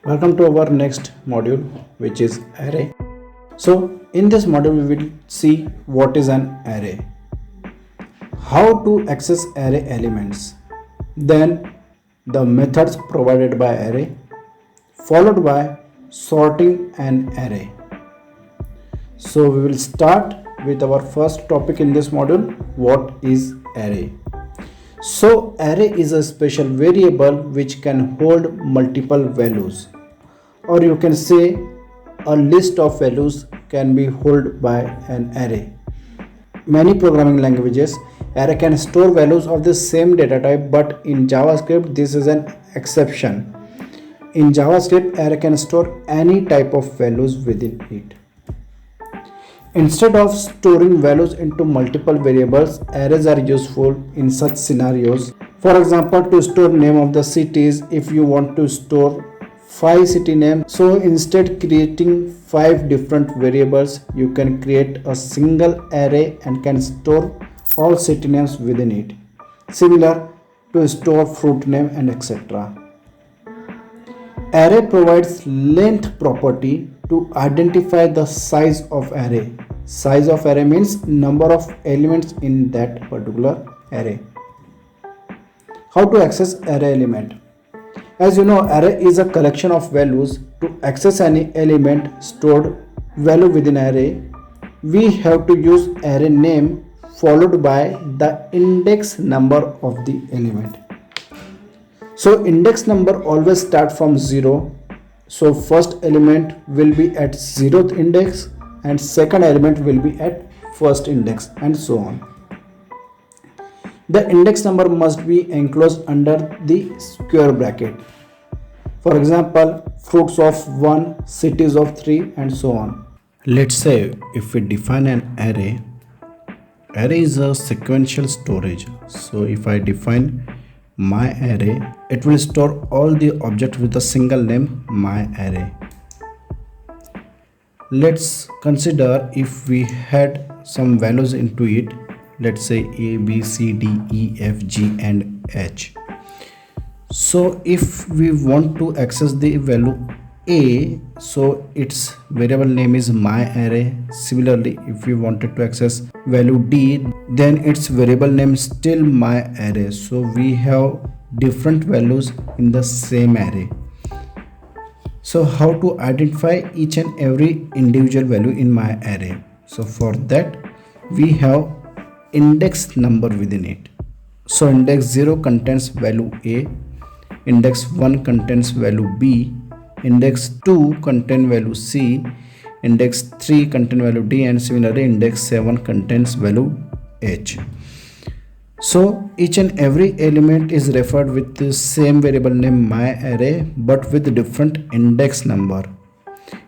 Welcome to our next module, which is array. So in this module we will see what is an array, how to access array elements, then the methods provided by array, followed by sorting an array. So we will start with our first topic in this module, what is array. So array is a special variable which can hold multiple values, or you can say a list of values can be held by an array. Many programming languages, array can store values of the same data type, but in JavaScript this is an exception. In JavaScript, array can store any type of values within it. Instead of storing values into multiple variables, arrays are useful in such scenarios. For example, to store name of the cities, if you want to store 5 city names, so instead creating 5 different variables, you can create a single array and can store all city names within it. Similar to store fruit name and etc. Array provides length property to identify the size of array. Size of array means number of elements in that particular array. How to access array element? As you know, array is a collection of values. To access any element stored value within array, we have to use array name followed by the index number of the element. So index number always start from 0. So first element will be at 0th index and second element will be at first index and so on. The index number must be enclosed under the square bracket. For example, fruits of 1, cities of 3 and so on. Let's say if we define an array is a sequential storage. So if I define my array, it will store all the objects with a single name my array. Let's consider if we had some values into it, let's say a, b, c, d, e, f, g and h. So if we want to access the value a, so its variable name is my array. Similarly, if we wanted to access value d, then its variable name is still my array. So we have different values in the same array. So how to identify each and every individual value in my array? So for that we have index number within it. So index 0 contains value a, index 1 contains value b, index 2 contains value c, index 3 contains value d, and similarly index 7 contains value h. So each and every element is referred with the same variable name my array but with different index number.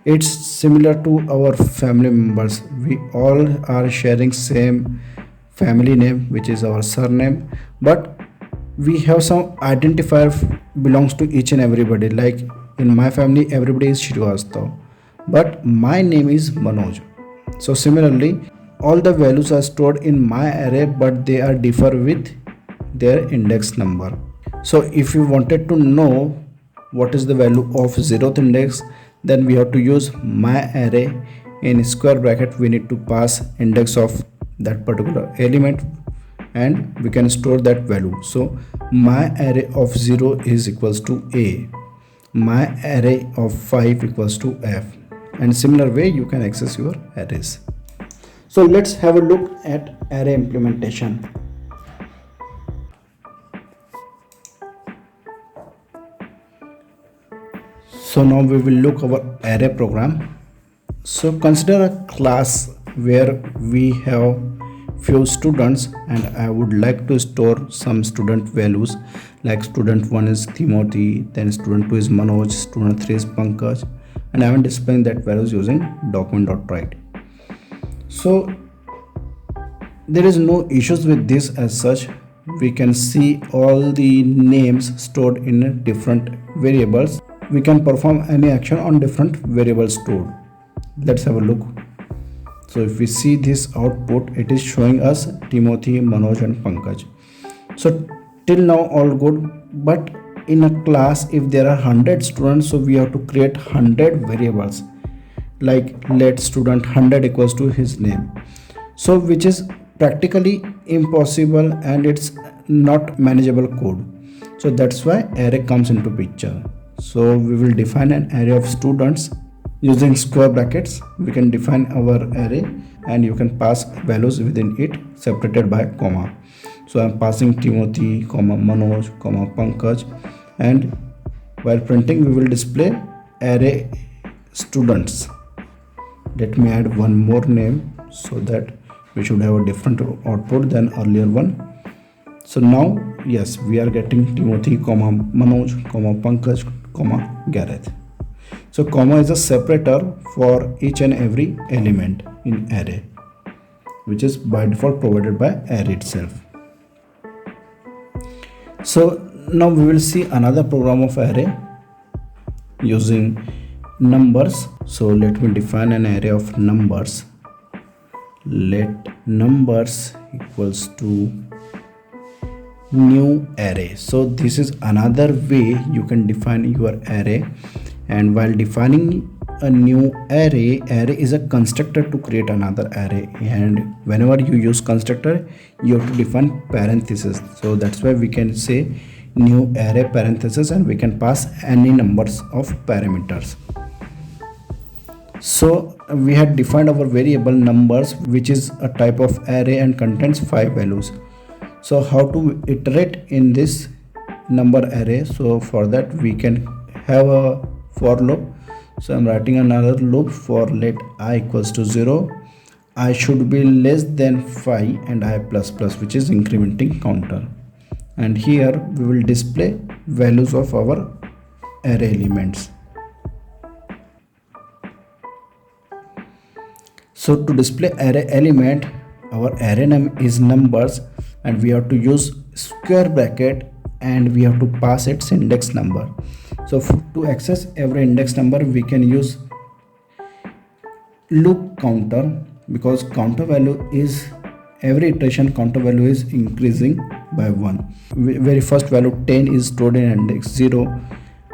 It's similar to our family members. We all are sharing same family name, which is our surname, but we have some identifier belongs to each and everybody. Like in my family everybody is Srivastav, but my name is Manoj. So similarly all the values are stored in my array but they are differ with their index number. So if you wanted to know what is the value of 0th index, then we have to use my array. In square bracket we need to pass index of that particular element and we can store that value. So my array of 0 is equals to a, my array of 5 equals to f, and similar way you can access your arrays. So let's have a look at array implementation. So now we will look our array program. So consider a class where we have few students and I would like to store some student values, like student 1 is Timothy, then student 2 is Manoj, student 3 is Pankaj, and I am displaying that values using document.write. So there is no issues with this as such. We can see all the names stored in different variables. We can perform any action on different variables stored. Let's have a look. So if we see this output, it is showing us Timothy, Manoj and Pankaj. So till now all good, but in a class, if there are 100 students, so we have to create 100 variables, like let student 100 equals to his name, so which is practically impossible and it's not manageable code. So that's why array comes into picture. So we will define an array of students using square brackets. We can define our array and you can pass values within it separated by comma. So I'm passing Timothy, Manoj, Pankaj, and while printing we will display array students. Let me add one more name so that we should have a different output than earlier one. So now yes, we are getting Timothy, Manoj, Pankaj, Gareth. So comma is a separator for each and every element in array, which is by default provided by array itself. So now we will see another program of array using numbers. So let me define an array of numbers. Let numbers equals to new array. So this is another way you can define your array. And while defining a new array is a constructor to create another array, and whenever you use constructor you have to define parentheses. So that's why we can say new array parentheses, and we can pass any numbers of parameters. So we had defined our variable numbers, which is a type of array and contains 5 values. So how to iterate in this number array? So for that we can have a for loop. So I'm writing another loop for let I equals to 0, I should be less than 5, and I plus plus, which is incrementing counter. And here we will display values of our array elements. So to display array element, our array name is numbers, and we have to use square bracket and we have to pass its index number. So to access every index number we can use loop counter, because counter value is every iteration counter value is increasing by 1. Very first value 10 is stored in index 0,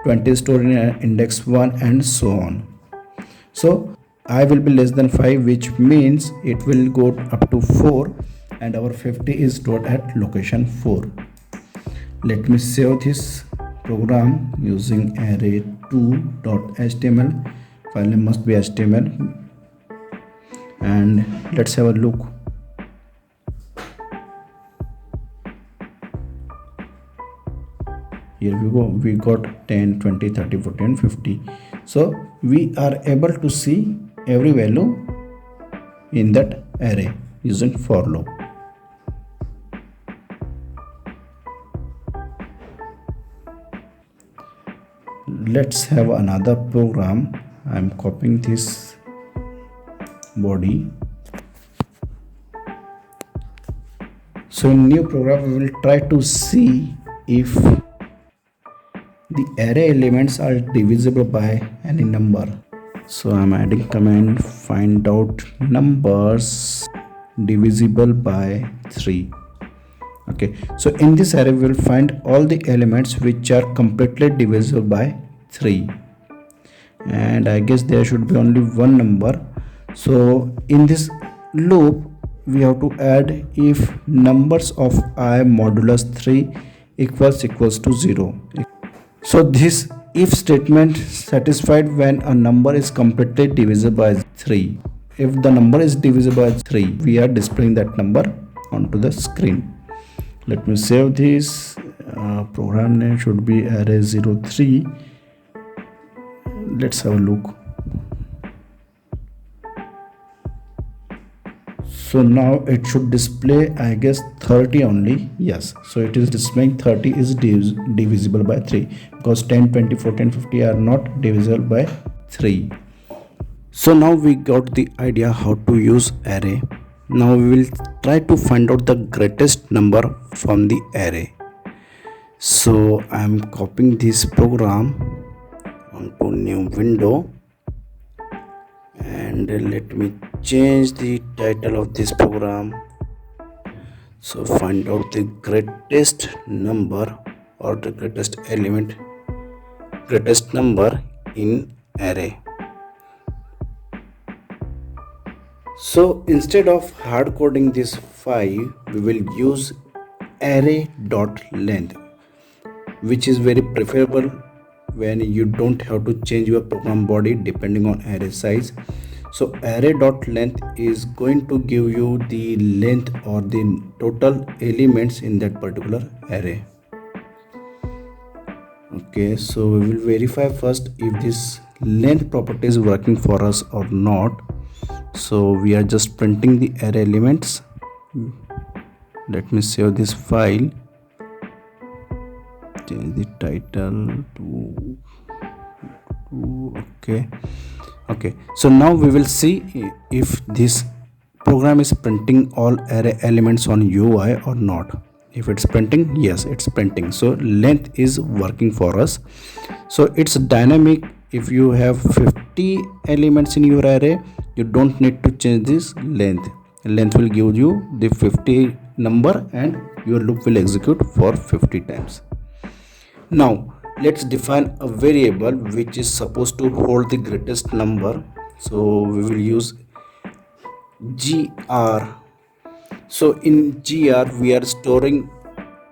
20 is stored in index 1, and so on. So I will be less than 5, which means it will go up to 4, and our 50 is stored at location 4. Let me save this program using array2.html. File name must be HTML, and let's have a look. Here we go, we got 10, 20, 30, 40 and 50. So we are able to see every value in that array using for loop. Let's have another program. I'm copying this body. So in new program we will try to see if the array elements are divisible by any number. So I'm adding command find out numbers divisible by 3. Okay, so in this array we will find all the elements which are completely divisible by 3, and I guess there should be only one number. So in this loop we have to add if numbers of I modulus 3 equals to 0. So this if statement satisfied when a number is completely divisible by 3. If the number is divisible by 3, we are displaying that number onto the screen. Let me save this. Program name should be array03. Let's have a look. So now it should display, I guess, 30 only. Yes, so it is displaying 30 is divisible by 3, because 10, 20, 40 and 50 are not divisible by 3. So now we got the idea how to use array. Now we will try to find out the greatest number from the array. So I am copying this program onto new window, and let me change the title of this program. So find out the greatest number or the greatest number in array. So instead of hard coding this 5, we will use array.length, which is very preferable when you don't have to change your program body depending on array size. So array.length is going to give you the length or the total elements in that particular array. Okay, so we will verify first if this length property is working for us or not. So we are just printing the array elements. Let me save this file, change the title to okay. So now we will see if this program is printing all array elements on UI or not. If it's printing, yes, it's printing. So length is working for us. So it's dynamic. If you have 50 elements in your array, you don't need to change this length. Length will give you the 50 number and your loop will execute for 50 times. Now let's define a variable which is supposed to hold the greatest number. So we will use gr. So in gr we are storing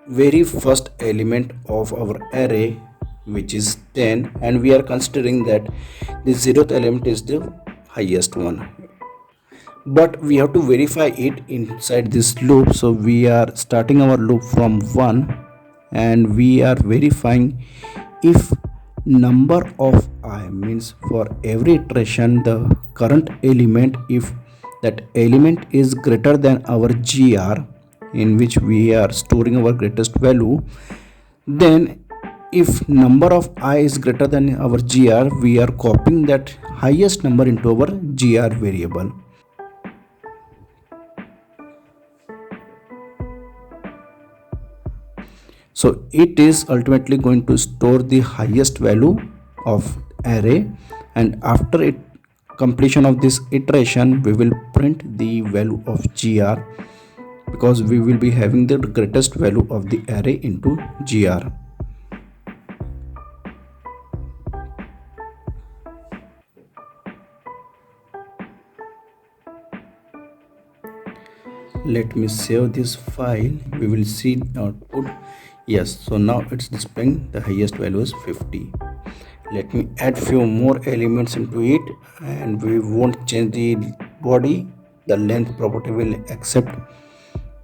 very first element of our array, which is 10, and we are considering that the 0th element is the highest one, but we have to verify it inside this loop. So we are starting our loop from 1 and we are verifying if number of I, means for every iteration the current element, if that element is greater than our gr in which we are storing our greatest value, then if number of I is greater than our gr, we are copying that highest number into our gr variable. So it is ultimately going to store the highest value of array, and after it completion of this iteration we will print the value of gr, because we will be having the greatest value of the array into gr. Let me save this file. We will see output. Yes, so now it's displaying the highest value is 50. Let me add few more elements into it, and we won't change the body. The length property will accept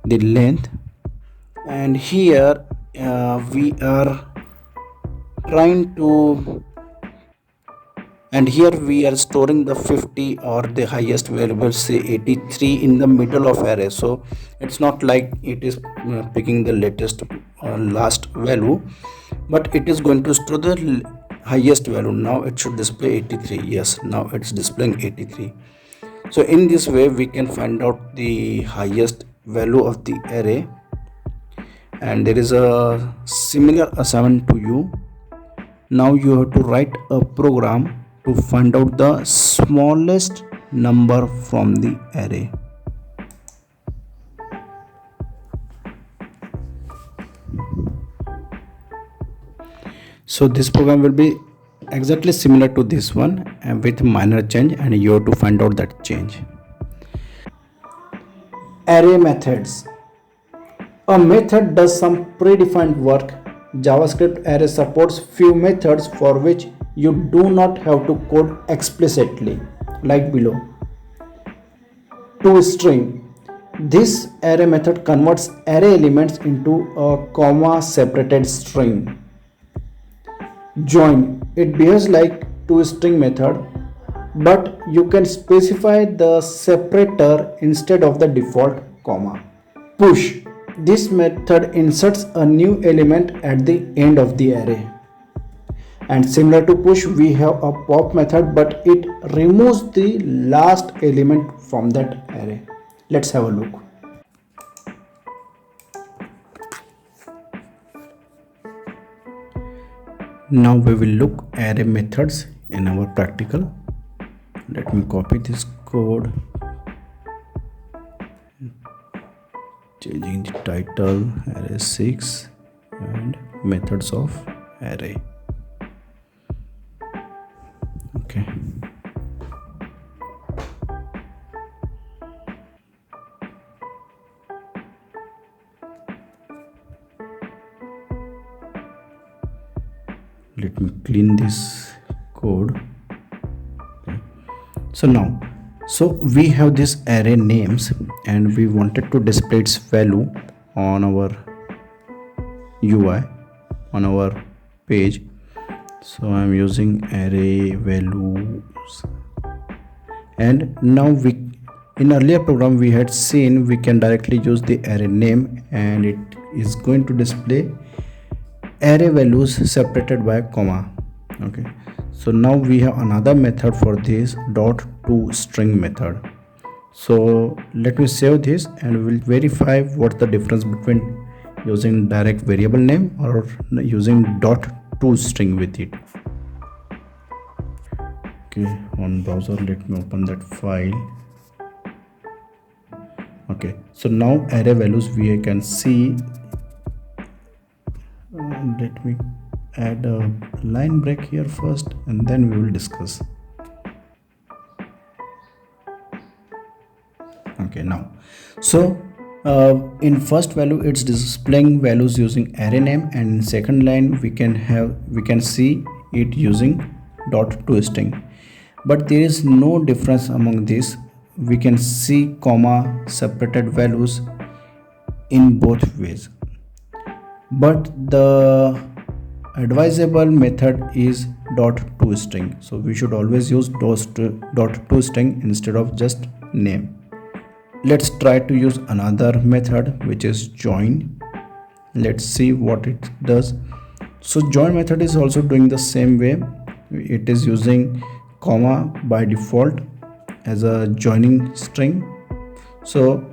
the length, and here we are trying to, and here we are storing the 50 or the highest variable, say 83, in the middle of array. So it's not like it is picking the latest last value, but it is going to store the highest value. Now it should display 83. Yes, now it's displaying 83. So in this way we can find out the highest value of the array, and there is a similar assignment to you. Now you have to write a program to find out the smallest number from the array. So this program will be exactly similar to this one and with minor change, and you have to find out that change. Array methods. A method does some predefined work. JavaScript array supports few methods for which you do not have to code explicitly, like below. toString. This array method converts array elements into a comma separated string. Join. It behaves like toString method, but you can specify the separator instead of the default comma. Push. This method inserts a new element at the end of the array. And similar to push, we have a pop method, but it removes the last element from that array. Let's have a look. Now we will look array methods in our practical. Let me copy this code, changing the title array 6 and methods of array. Okay. Let me clean this code. Okay. So we have this array names and we wanted to display its value on our UI, on our page. So I'm using array values, and now in earlier program we had seen we can directly use the array name and it is going to display array values separated by a comma. Okay, so now we have another method for this .toString method. So let me save this and we'll verify what the difference between using direct variable name or using .toString with it. Okay, on browser let me open that file. Okay, so now array values we can see. Let me add a line break here first and then we will discuss. Okay, now so in first value it's displaying values using array name, and in second line we can see it using .toString, but there is no difference among these. We can see comma separated values in both ways, but the advisable method is .toString, so we should always use .toString instead of just name. Let's try to use another method, which is join. Let's see what it does. So join method is also doing the same way. It is using comma by default as a joining string, so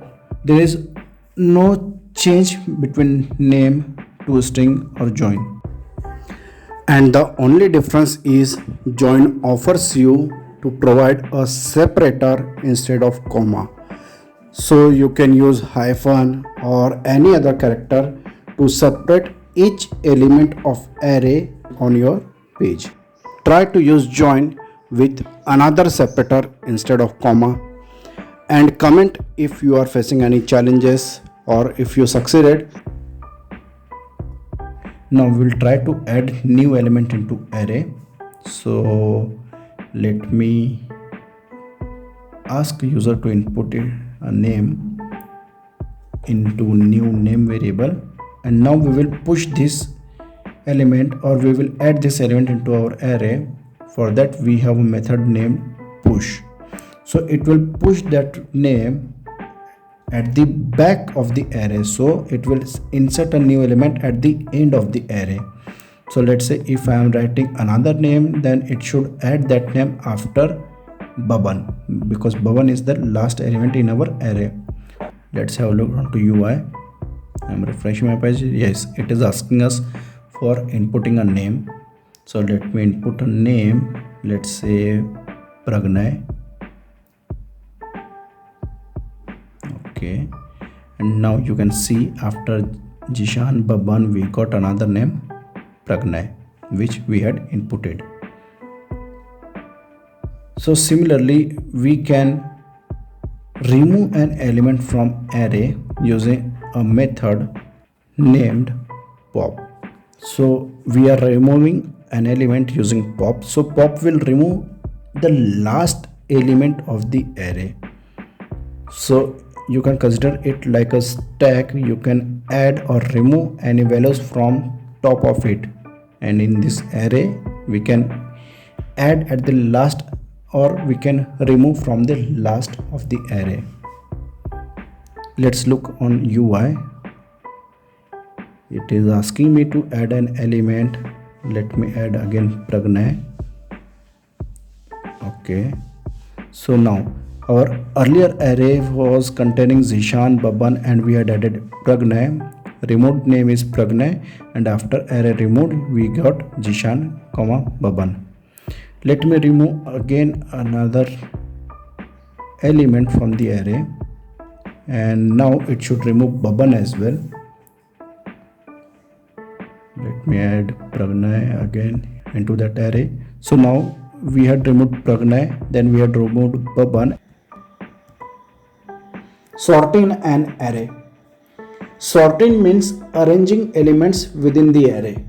there is no change between name, toString or join, and the only difference is join offers you to provide a separator instead of comma. So you can use hyphen or any other character to separate each element of array on your page. Try to use join with another separator instead of comma, and comment if you are facing any challenges or if you succeeded. Now we'll try to add new element into array. So let me ask user to input a name into new name variable, and now we will push this element, or we will add this element into our array. For that we have a method named push, so it will push that name at the back of the array, so it will insert a new element at the end of the array. So let's say if I am writing another name, then it should add that name after Baban, because Baban is the last element in our array. Let's have a look onto UI. I'm refreshing my page. Yes, it is asking us for inputting a name. So let me input a name. Let's say Pragnay. Okay, and now you can see after Jishan, Baban, we got another name Pragnay, which we had inputted. So similarly we can remove an element from array using a method named pop. So we are removing an element using pop, so pop will remove the last element of the array. So you can consider it like a stack. You can add or remove any values from top of it, and in this array we can add at the last, or we can remove from the last of the array. Let's look on UI. It is asking me to add an element. Let me add again Pragnay. Okay, so now our earlier array was containing Zishan, Baban, and we had added Pragnay. Removed name is Pragnay, and after array removed we got Zishan, Baban. Let me remove again another element from the array, and now it should remove Baban as well. Let me add Pragnay again into that array. So now we had removed Pragnay, then we had removed Baban. Sorting an array. Sorting means arranging elements within the array.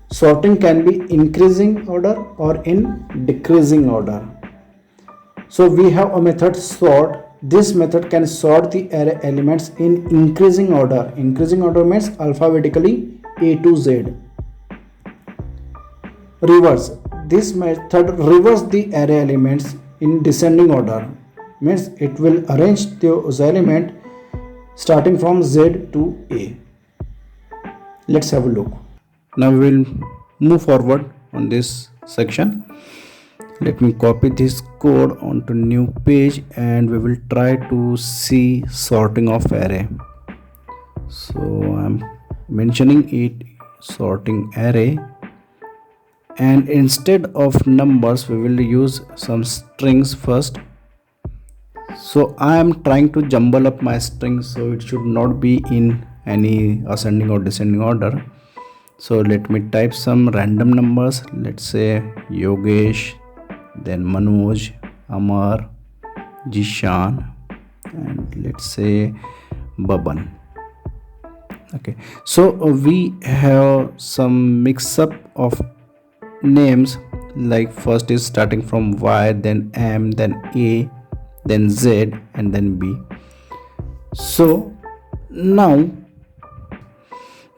Sorting can be increasing order or in decreasing order. So we have a method sort. This method can sort the array elements in increasing order. Increasing order means alphabetically A to Z. Reverse. This method reverse the array elements in descending order. Means it will arrange those elements starting from Z to A. Let's have a look. Now we will move forward on this section. Let me copy this code onto new page and we will try to see sorting of array. So I'm mentioning it sorting array, and instead of numbers we will use some strings first. So I am trying to jumble up my strings, so it should not be in any ascending or descending order. So let me type some random numbers. Let's say Yogesh, then Manoj, Amar, Jishan, and let's say Baban. Okay, so we have some mix up of names, like first is starting from Y, then M, then A, then Z, and then B. So now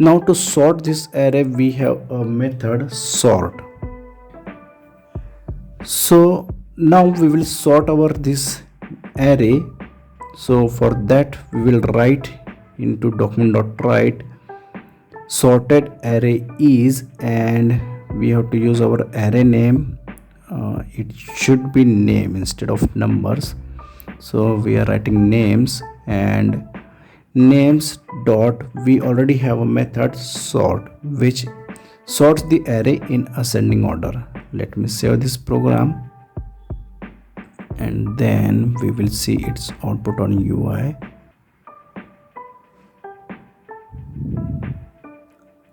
to sort this array we have a method sort. So now we will sort our this array. So for that we will write into document.write sorted array is, and we have to use our array name. It should be name instead of numbers. So we are writing names, and names dot we already have a method sort which sorts the array in ascending order. Let me save this program and then we will see its output on UI.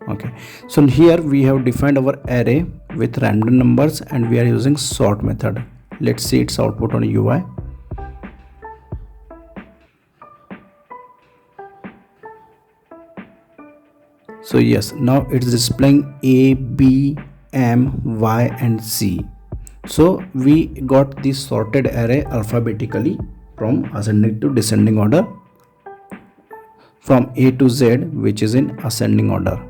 Okay, so here we have defined our array with random numbers and we are using sort method. Let's see its output on UI. So yes, now it's displaying A, B, M, Y and C. So we got this sorted array alphabetically from ascending to descending order, from A to Z, which is in ascending order.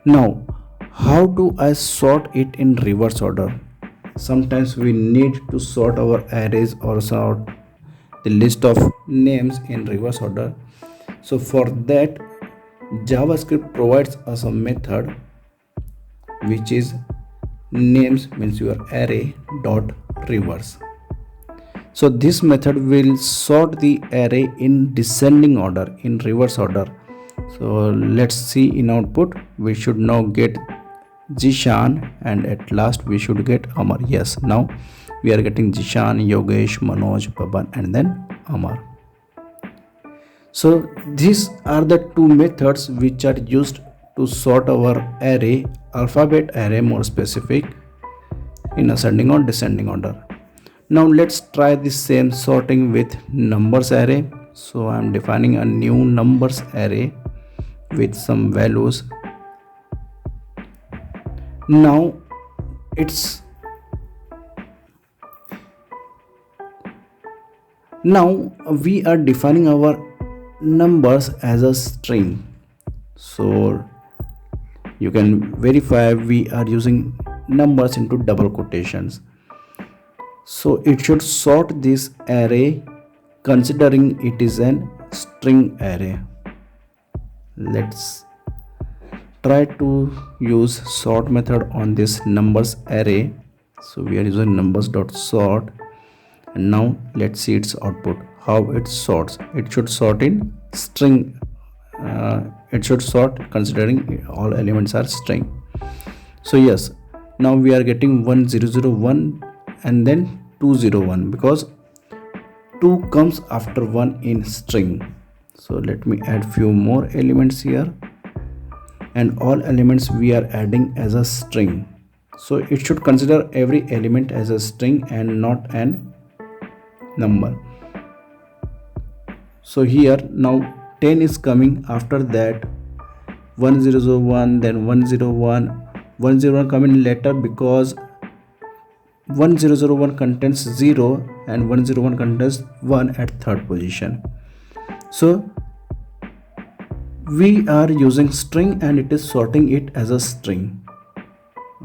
Now how do I sort it in reverse order? Sometimes we need to sort our arrays or sort the list of names in reverse order. So for that, JavaScript provides us a method which is names means your array dot reverse. So this method will sort the array in descending order, in reverse order. So let's see in output we should now get Jishan and at last we should get Amar. Yes, now we are getting Jishan, Yogesh, Manoj, Baban and then Amar. So these are the two methods which are used to sort our array, alphabet array more specific, in ascending or descending order. Now let's try the same sorting with numbers array. So I am defining a new numbers array with some values. Now we are defining our numbers as a string. So you can verify we are using numbers into double quotations. So it should sort this array considering it is an string array. Let's try to use sort method on this numbers array. So we are using numbers.sort, and now let's see its output, how it sorts. It should sort in string. It should sort considering all elements are string. So yes, now we are getting 1001 and then 201 because 2 comes after 1 in string. So let me add few more elements here. and all elements we are adding as a string. So it should consider every element as a string and not an number. So here now 10 is coming, after that 1001, then 101. 101 coming later because 1001 contains 0 and 101 contains 1 at third position. So we are using string and it is sorting it as a string.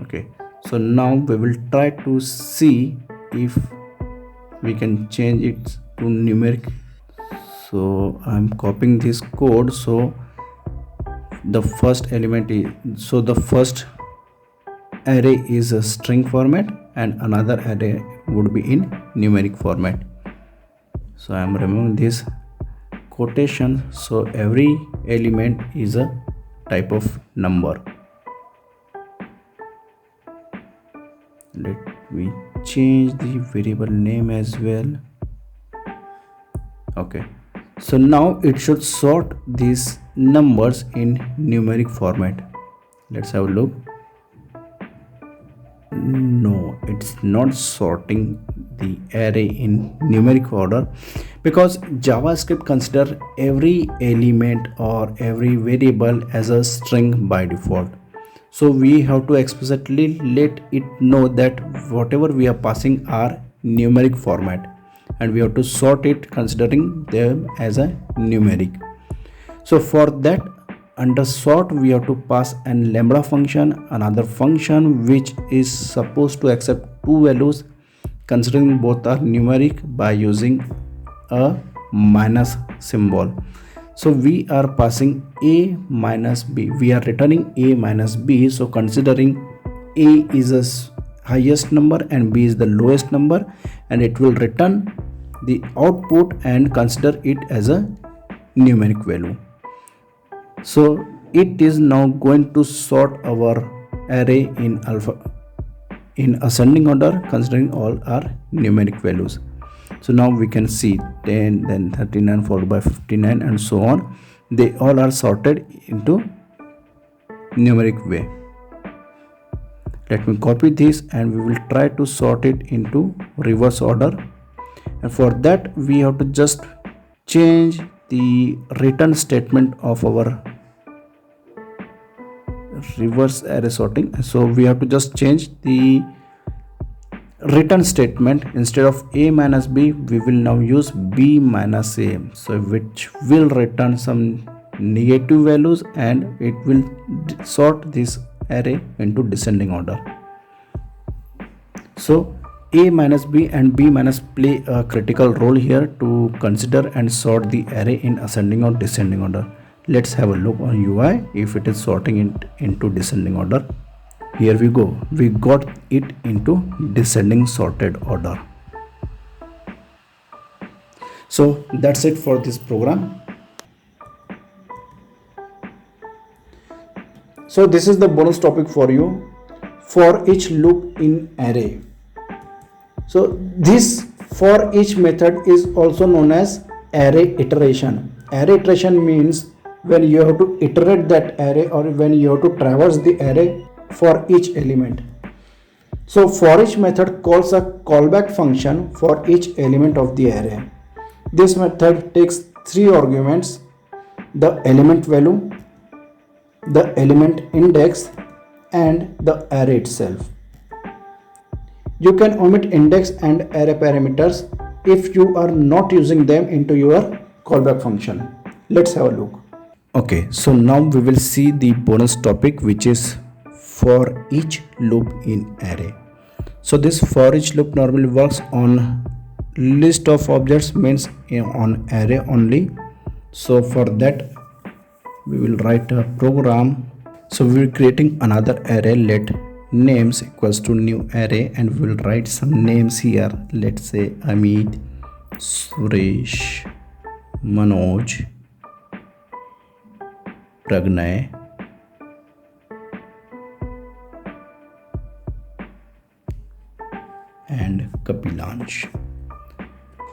Okay, so now we will try to see if we can change it to numeric. So I'm copying this code. So the first element is, so the first array is a string format and another array would be in numeric format. So I am removing this quotation, so every element is a type of number. Let me change the variable name as well. Okay, so now it should sort these numbers in numeric format. Let's have a look. No, it's not sorting the array in numeric order because JavaScript consider every element or every variable as a string by default. So we have to explicitly let it know that whatever we are passing are numeric format, and we have to sort it considering them as a numeric. So for that, under sort we have to pass an lambda function, another function which is supposed to accept two values considering both are numeric by using a minus symbol. So we are passing a minus b, we are returning a minus b. So considering a is the highest number and b is the lowest number, and it will return the output and consider it as a numeric value. So it is now going to sort our array in ascending order considering all are numeric values. So now we can see 10, then 39 followed by 59 and so on. They all are sorted into numeric way. Let me copy this and we will try to sort it into reverse order. And for that we have to just change the return statement of our reverse array sorting. So we have to just change the return statement. Instead of a minus b, we will now use b minus a, so which will return some negative values and it will sort this array into descending order. So a minus b and b minus play a critical role here to consider and sort the array in ascending or descending order. Let's have a look on UI if it is sorting it into descending order. Here we go, we got it into descending sorted order. So that's it for this program. So this is the bonus topic for you, for each loop in array. So this for each method is also known as array iteration. Array iteration means when you have to iterate that array or when you have to traverse the array for each element. So for each method calls a callback function for each element of the array. This method takes three arguments: the element value, the element index, and the array itself. You can omit index and array parameters if you are not using them into your callback function. Let's have a look. Okay, so now we will see the bonus topic, which is for each loop in array. So this for each loop normally works on list of objects, means on array only. So for that we will write a program. So we will creating another array, let names equals to new array, and we will write some names here. Let's say Amit, Suresh, Manoj, Pragnay, and Kapilansh.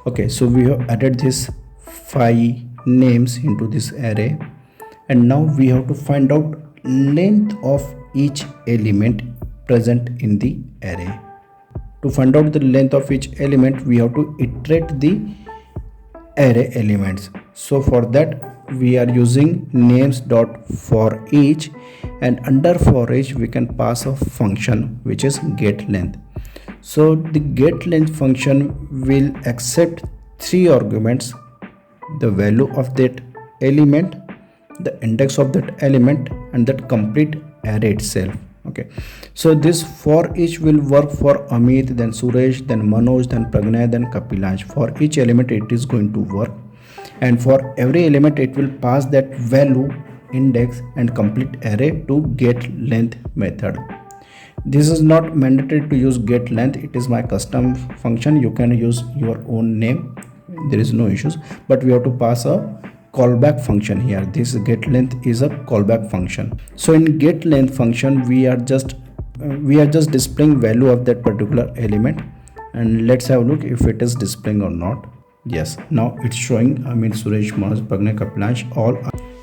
Okay, so we have added these 5 names into this array, and now we have to find out length of each element present in the array. To find out the length of each element, we have to iterate the array elements. So for that we are using names.forEach, and under forEach we can pass a function which is getLength. So the getLength function will accept 3 arguments: the value of that element, the index of that element, and that complete array itself. Okay, so this for each will work for Amit, then Suresh, then Manoj, then Pragnay, then Kapilansh. For each element it is going to work, and for every element it will pass that value, index, and complete array to getLength method. This is not mandatory to use getLength, it is my custom function. You can use your own name, there is no issues, but we have to pass a callback function here. This getLength is a callback function. So in getLength function we are just displaying value of that particular element, and let's have a look if it is displaying or not. Yes, now it's showing Amit, Suresh, Manoj, Pragnay, Kapilansh all.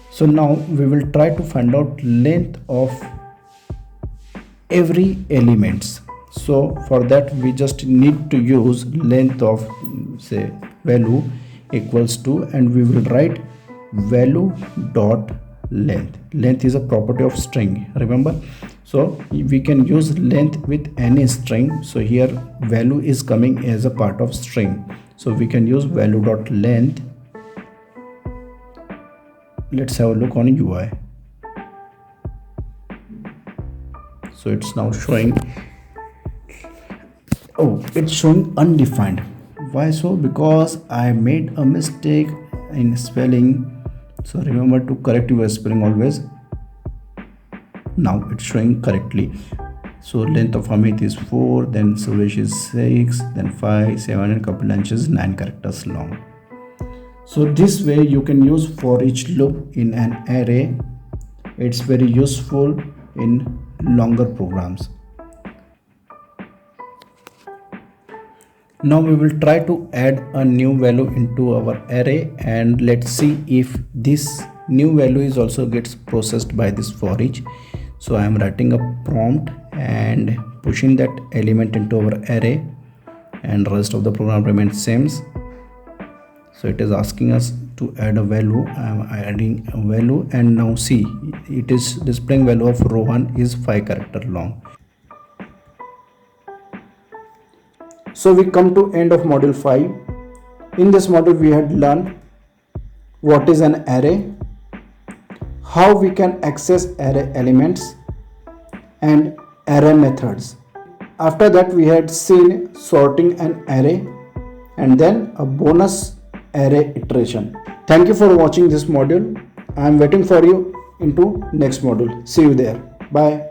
So now we will try to find out length of every elements. So for that we just need to use length of, say, value equals to, and we will write value dot length. Length is a property of string, remember. So we can use length with any string. So here value is coming as a part of string, so we can use value dot length. Let's have a look on UI. So it's now showing, oh, it's showing undefined. Why so? Because I made a mistake in spelling, so remember to correct your spelling always. Now it's showing correctly. So length of Amit is 4, then Suresh is 6, then 5, 7, and Kapilansh is 9 characters long. So this way you can use for each loop in an array. It's very useful in longer programs. Now we will try to add a new value into our array, and let's see if this new value is also gets processed by this for each. So I am writing a prompt and pushing that element into our array, and rest of the program remains same. So it is asking us to add a value. I am adding a value, and now see, it is displaying value of Rohan is 5 character long. So we come to end of module 5. In this module we had learned what is an array, how we can access array elements, and array methods. After that we had seen sorting an array, and then a bonus array iteration. Thank you for watching this module. I am waiting for you into next module. See you there. Bye.